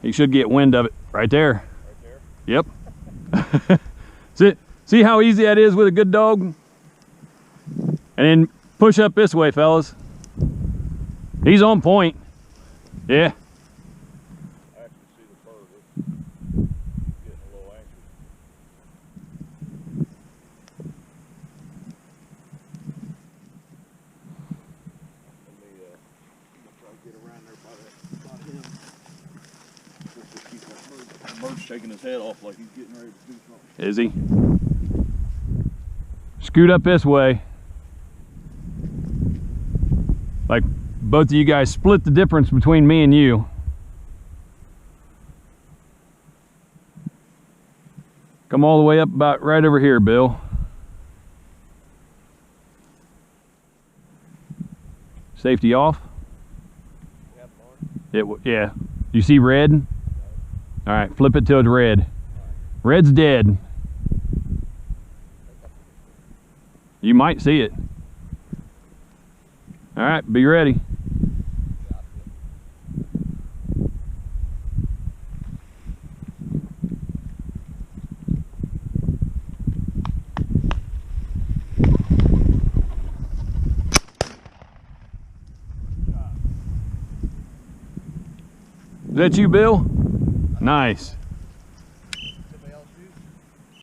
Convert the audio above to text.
He should get wind of it right there. Right Yep. there? See how easy that is with a good dog? And then push up this way, fellas. He's on point. Yeah. I actually see the fur of it. Getting a little anxious. Let me try to get around there by him. Just to keep that bird shaking his head off like he's getting ready to do something. Is he? Scoot up this way. Like both of you guys split the difference between me and you. Come all the way up about right over here, Bill. Safety off. Yeah. You see red? All right, flip it till it's red. Red's dead. You might see it. All right, be ready. Is that you, Bill? Nice.